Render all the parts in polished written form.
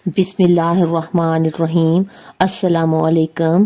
بسم اللہ الرحمن الرحیم۔ السلام علیکم،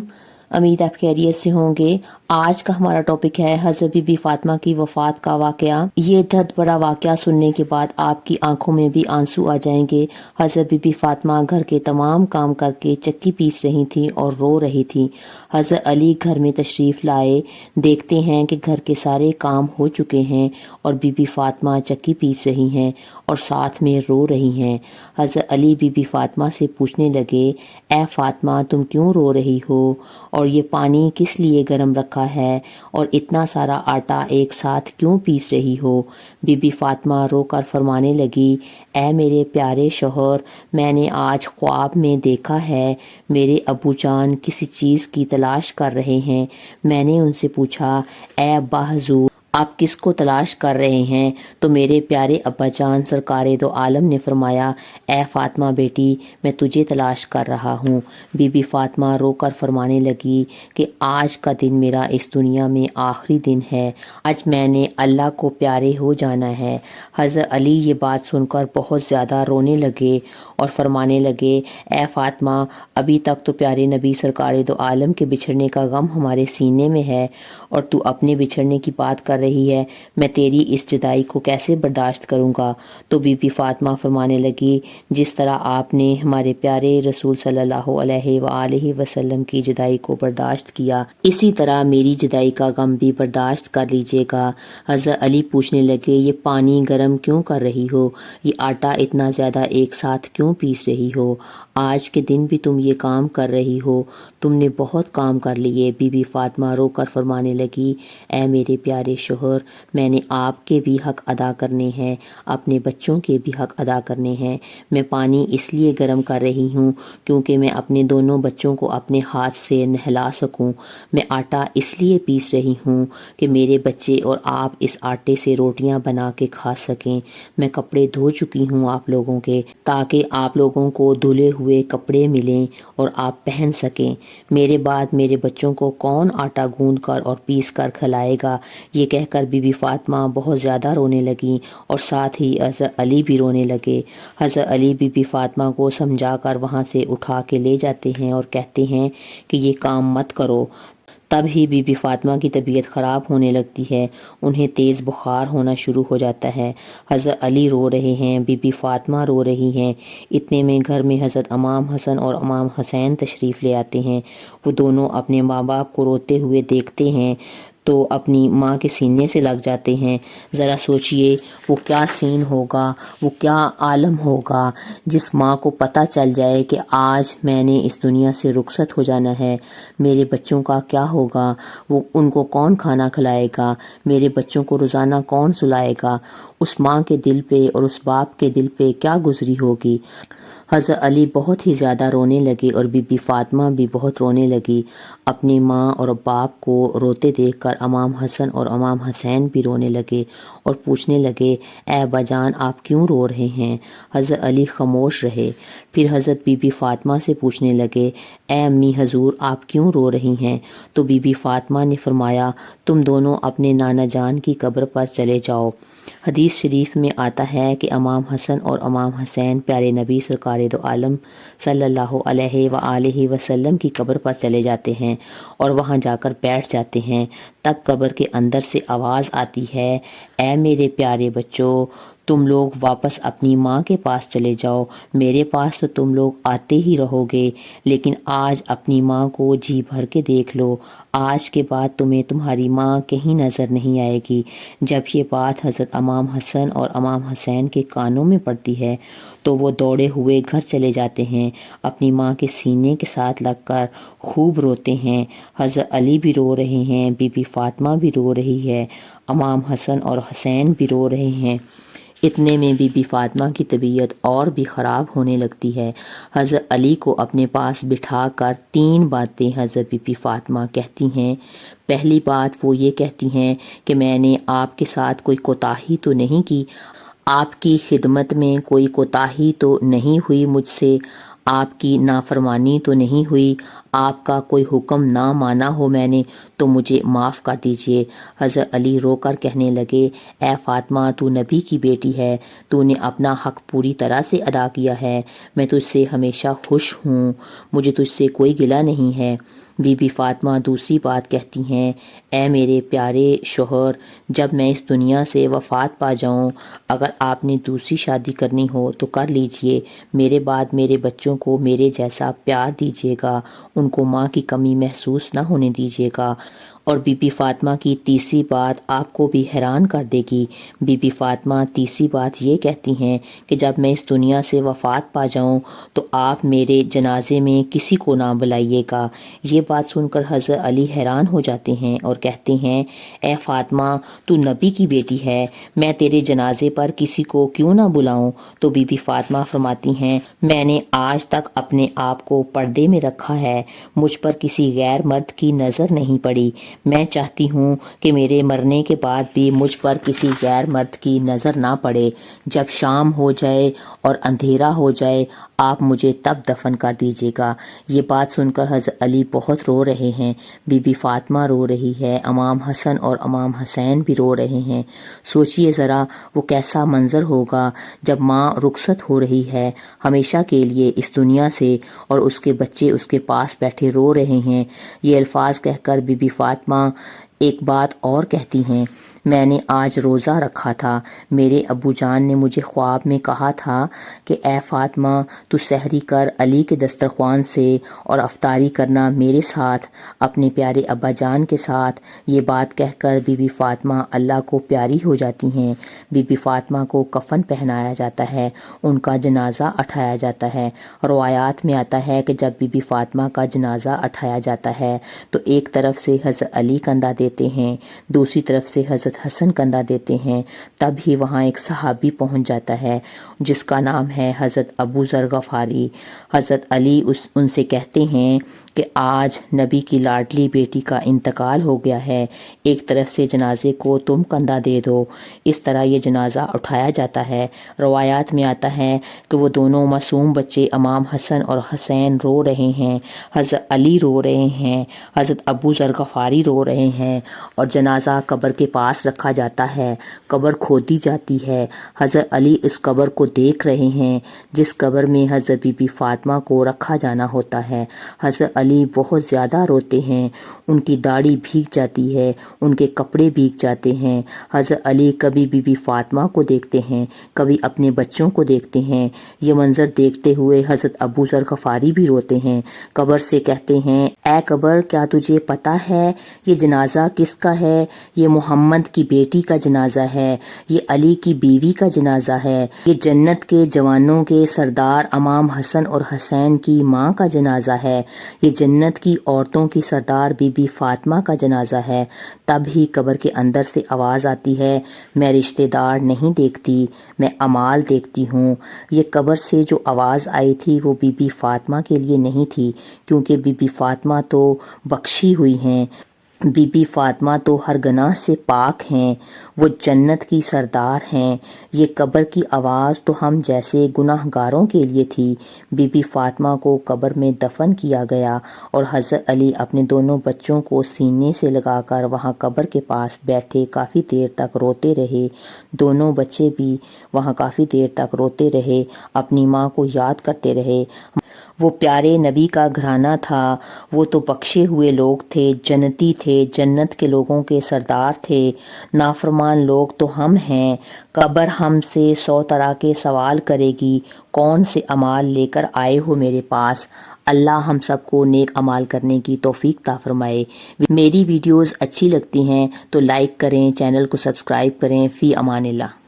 امید آپ خیریت سے ہوں گے۔ آج کا ہمارا ٹاپک ہے حضرت بی بی فاطمہ کی وفات کا واقعہ۔ یہ درد بڑا واقعہ سننے کے بعد آپ کی آنکھوں میں بھی آنسو آ جائیں گے۔ حضرت بی بی فاطمہ گھر کے تمام کام کر کے چکی پیس رہی تھی اور رو رہی تھی۔ حضرت علی گھر میں تشریف لائے، دیکھتے ہیں کہ گھر کے سارے کام ہو چکے ہیں اور بی بی فاطمہ چکی پیس رہی ہیں اور ساتھ میں رو رہی ہیں۔ حضرت علی بی بی فاطمہ سے پوچھنے لگے، اے فاطمہ تم کیوں رو رہی ہو اور یہ پانی کس لیے گرم رکھا ہے اور اتنا سارا آٹا ایک ساتھ کیوں پیس رہی ہو؟ بی بی فاطمہ رو کر فرمانے لگی، اے میرے پیارے شوہر، میں نے آج خواب میں دیکھا ہے میرے ابو جان کسی چیز کی تلاش کر رہے ہیں۔ میں نے ان سے پوچھا، اے ابا حضور آپ کس کو تلاش کر رہے ہیں؟ تو میرے پیارے ابا جان سرکار دو عالم نے فرمایا، اے فاطمہ بیٹی میں تجھے تلاش کر رہا ہوں۔ بی بی فاطمہ رو کر فرمانے لگی کہ آج کا دن میرا اس دنیا میں آخری دن ہے، آج میں نے اللہ کو پیارے ہو جانا ہے۔ حضرت علی یہ بات سن کر بہت زیادہ رونے لگے اور فرمانے لگے، اے فاطمہ ابھی تک تو پیارے نبی سرکار دو عالم کے بچھڑنے کا غم ہمارے سینے میں ہے اور تو اپنے بچھڑنے کی بات کر رہی ہے، میں تیری اس جدائی کو کیسے برداشت کروں گا؟ تو بی بی فاطمہ فرمانے لگی، جس طرح آپ نے ہمارے پیارے رسول صلی اللہ علیہ وآلہ وسلم کی جدائی کو برداشت کیا، اسی طرح میری جدائی کا غم بھی برداشت کر لیجیے گا۔ حضرت علی پوچھنے لگے، یہ پانی گرم کیوں کر رہی ہو؟ یہ آٹا اتنا زیادہ ایک ساتھ کیوں پیس رہی ہو؟ آج کے دن بھی تم یہ کام کر رہی ہو، تم نے بہت کام کر لیے۔ بی بی فاطمہ رو کر فرمانے لگی، اے میرے پیارے شوہر، میں نے آپ کے بھی حق ادا کرنے ہیں، اپنے بچوں کے بھی حق ادا کرنے ہیں۔ میں پانی اس لیے گرم کر رہی ہوں کیونکہ میں اپنے دونوں بچوں کو اپنے ہاتھ سے نہلا سکوں۔ میں آٹا اس لیے پیس رہی ہوں کہ میرے بچے اور آپ اس آٹے سے روٹیاں بنا کے کھا سکیں۔ میں کپڑے دھو چکی ہوں آپ لوگوں کے، تاکہ آپ لوگوں کو دھلے ہوئے کپڑے ملیں اور آپ پہن سکیں۔ میرے بعد میرے بچوں کو کون آٹا گوندھ کر اور پیس کر کھلائے گا؟ یہ کہہ کر بی بی فاطمہ بہت زیادہ رونے لگیں اور ساتھ ہی حضرت علی بھی رونے لگے۔ حضرت علی بی بی فاطمہ کو سمجھا کر وہاں سے اٹھا کے لے جاتے ہیں اور کہتے ہیں کہ یہ کام مت کرو۔ تب ہی بی بی فاطمہ کی طبیعت خراب ہونے لگتی ہے، انہیں تیز بخار ہونا شروع ہو جاتا ہے۔ حضرت علی رو رہے ہیں، بی بی فاطمہ رو رہی ہیں۔ اتنے میں گھر میں حضرت امام حسن اور امام حسین تشریف لے آتے ہیں۔ وہ دونوں اپنے ماں باپ کو روتے ہوئے دیکھتے ہیں تو اپنی ماں کے سینے سے لگ جاتے ہیں۔ ذرا سوچئے وہ کیا سین ہوگا، وہ کیا عالم ہوگا جس ماں کو پتہ چل جائے کہ آج میں نے اس دنیا سے رخصت ہو جانا ہے، میرے بچوں کا کیا ہوگا؟ وہ ان کو کون کھانا کھلائے گا؟ میرے بچوں کو روزانہ کون سلائے گا؟ اس ماں کے دل پہ اور اس باپ کے دل پہ کیا گزری ہوگی؟ حضرت علی بہت ہی زیادہ رونے لگے اور بی بی فاطمہ بھی بہت رونے لگی۔ اپنی ماں اور باپ کو روتے دیکھ کر امام حسن اور امام حسین بھی رونے لگے اور پوچھنے لگے، اے ابا جان آپ کیوں رو رہے ہیں؟ حضرت علی خاموش رہے۔ پھر حضرت بی بی فاطمہ سے پوچھنے لگے، اے امی حضور آپ کیوں رو رہی ہیں؟ تو بی بی فاطمہ نے فرمایا، تم دونوں اپنے نانا جان کی قبر پر چلے جاؤ۔ حدیث شریف میں آتا ہے کہ امام حسن اور امام حسین پیارے نبی سرکار دو عالم صلی اللہ علیہ وآلہ وسلم کی قبر پر چلے جاتے ہیں اور وہاں جا کر بیٹھ جاتے ہیں۔ تب قبر کے اندر سے آواز آتی ہے، اے میرے پیارے بچوں، تم لوگ واپس اپنی ماں کے پاس چلے جاؤ، میرے پاس تو تم لوگ آتے ہی رہو گے، لیکن آج اپنی ماں کو جی بھر کے دیکھ لو، آج کے بعد تمہیں تمہاری ماں کہیں نظر نہیں آئے گی۔ جب یہ بات حضرت امام حسن اور امام حسین کے کانوں میں پڑتی ہے تو وہ دوڑے ہوئے گھر چلے جاتے ہیں، اپنی ماں کے سینے کے ساتھ لگ کر خوب روتے ہیں۔ حضرت علی بھی رو رہے ہیں، بی بی فاطمہ بھی رو رہی ہے، امام حسن اور حسین بھی رو رہے ہیں۔ اتنے میں بی بی فاطمہ کی طبیعت اور بھی خراب ہونے لگتی ہے۔ حضرت علی کو اپنے پاس بٹھا کر 3 باتیں حضرت بی بی فاطمہ کہتی ہیں۔ پہلی بات وہ یہ کہتی ہیں کہ میں نے آپ کے ساتھ کوئی کوتاہی تو نہیں کی، آپ کی خدمت میں کوئی کوتاہی تو نہیں ہوئی، مجھ سے آپ کی نافرمانی تو نہیں ہوئی، آپ کا کوئی حکم نہ مانا ہو میں نے تو مجھے معاف کر دیجئے۔ حضرت علی رو کر کہنے لگے، اے فاطمہ تو نبی کی بیٹی ہے، تو نے اپنا حق پوری طرح سے ادا کیا ہے، میں تجھ سے ہمیشہ خوش ہوں، مجھے تجھ سے کوئی گلہ نہیں ہے۔ بی بی فاطمہ دوسری بات کہتی ہیں، اے میرے پیارے شوہر، جب میں اس دنیا سے وفات پا جاؤں، اگر آپ نے دوسری شادی کرنی ہو تو کر لیجئے، میرے بعد میرے بچوں کو میرے جیسا پیار دیجیے گا، ان کو ماں کی کمی محسوس نہ ہونے دیجیے گا۔ اور بی بی فاطمہ کی تیسری بات آپ کو بھی حیران کر دے گی۔ بی بی فاطمہ تیسری بات یہ کہتی ہیں کہ جب میں اس دنیا سے وفات پا جاؤں تو آپ میرے جنازے میں کسی کو نہ بلائیے گا۔ یہ بات سن کر حضرت علی حیران ہو جاتے ہیں اور کہتے ہیں، اے فاطمہ تو نبی کی بیٹی ہے، میں تیرے جنازے پر کسی کو کیوں نہ بلاؤں؟ تو بی بی فاطمہ فرماتی ہیں، میں نے آج تک اپنے آپ کو پردے میں رکھا ہے، مجھ پر کسی غیر مرد کی نظر نہیں پڑی، میں چاہتی ہوں کہ میرے مرنے کے بعد بھی مجھ پر کسی غیر مرد کی نظر نہ پڑے، جب شام ہو جائے اور اندھیرا ہو جائے آپ مجھے تب دفن کر دیجیے گا۔ یہ بات سن کر حضرت علی بہت رو رہے ہیں، بی بی فاطمہ رو رہی ہے، امام حسن اور امام حسین بھی رو رہے ہیں۔ سوچئے ذرا وہ کیسا منظر ہوگا جب ماں رخصت ہو رہی ہے ہمیشہ کے لیے اس دنیا سے اور اس کے بچے اس کے پاس بیٹھے رو رہے ہیں۔ یہ الفاظ کہہ کر بی بی فاطمہ ایک بات اور کہتی ہیں، میں نے آج روزہ رکھا تھا، میرے ابو جان نے مجھے خواب میں کہا تھا کہ اے فاطمہ تو سحری کر علی کے دسترخوان سے اور افطاری کرنا میرے ساتھ، اپنے پیارے ابا جان کے ساتھ۔ یہ بات کہہ کر بی بی فاطمہ اللہ کو پیاری ہو جاتی ہیں۔ بی بی فاطمہ کو کفن پہنایا جاتا ہے، ان کا جنازہ اٹھایا جاتا ہے۔ روایات میں آتا ہے کہ جب بی بی فاطمہ کا جنازہ اٹھایا جاتا ہے تو ایک طرف سے حضرت علی کندھا دیتے ہیں، دوسری طرف سے حضرت حسن کندھا دیتے ہیں، تب ہی وہاں ایک صحابی پہنچ جاتا ہے جس کا نام ہے حضرت ابو ذر غفاری۔ حضرت علی ان سے کہتے ہیں کہ آج نبی کی لاڈلی بیٹی کا انتقال ہو گیا ہے، ایک طرف سے جنازے کو تم کندھا دے دو۔ اس طرح یہ جنازہ اٹھایا جاتا ہے۔ روایات میں آتا ہے کہ وہ دونوں معصوم بچے امام حسن اور حسین رو رہے ہیں، حضرت علی رو رہے ہیں، حضرت ابو ذر غفاری رو رہے ہیں، اور جنازہ قبر کے پاس رکھا جاتا ہے، قبر کھودی جاتی ہے۔ حضرت علی اس قبر کو دیکھ رہے ہیں جس قبر میں حضرت بی بی فاطمہ کو رکھا جانا ہوتا ہے۔ حضرت علی بہت زیادہ روتے ہیں، ان کی داڑھی بھیگ جاتی ہے، ان کے کپڑے بھیگ جاتے ہیں۔ حضرت علی کبھی بی بی فاطمہ کو دیکھتے ہیں، کبھی اپنے بچوں کو دیکھتے ہیں۔ یہ منظر دیکھتے ہوئے حضرت ابو ذر غفاری بھی روتے ہیں، قبر سے کہتے ہیں، اے قبر کیا تجھے پتہ ہے یہ جنازہ کس کا ہے؟ یہ محمد کی بیٹی کا جنازہ ہے، یہ علی کی بیوی کا جنازہ ہے، یہ جنت کے جوانوں کے سردار امام حسن اور حسین کی ماں کا جنازہ ہے، یہ جنت کی عورتوں کی سردار بی بی فاطمہ کا جنازہ ہے۔ تب ہی قبر کے اندر سے آواز آتی ہے، میں رشتہ دار نہیں دیکھتی، میں اعمال دیکھتی ہوں۔ یہ قبر سے جو آواز آئی تھی وہ بی بی فاطمہ کے لیے نہیں تھی، کیونکہ بی بی فاطمہ تو بخشی ہوئی ہیں، بی بی فاطمہ تو ہر گناہ سے پاک ہیں، وہ جنت کی سردار ہیں۔ یہ قبر کی آواز تو ہم جیسے گناہ گاروں کے لیے تھی۔ بی بی فاطمہ کو قبر میں دفن کیا گیا اور حضرت علی اپنے دونوں بچوں کو سینے سے لگا کر وہاں قبر کے پاس بیٹھے کافی دیر تک روتے رہے۔ دونوں بچے بھی وہاں کافی دیر تک روتے رہے، اپنی ماں کو یاد کرتے رہے۔ وہ پیارے نبی کا گھرانہ تھا، وہ تو بخشے ہوئے لوگ تھے، جنتی تھے، جنت کے لوگوں کے سردار تھے، نافرمان لوگ تو ہم ہیں۔ قبر ہم سے 100 طرح کے سوال کرے گی، کون سے اعمال لے کر آئے ہو میرے پاس؟ اللہ ہم سب کو نیک اعمال کرنے کی توفیق عطا فرمائے۔ میری ویڈیوز اچھی لگتی ہیں تو لائک کریں، چینل کو سبسکرائب کریں۔ فی امان اللہ۔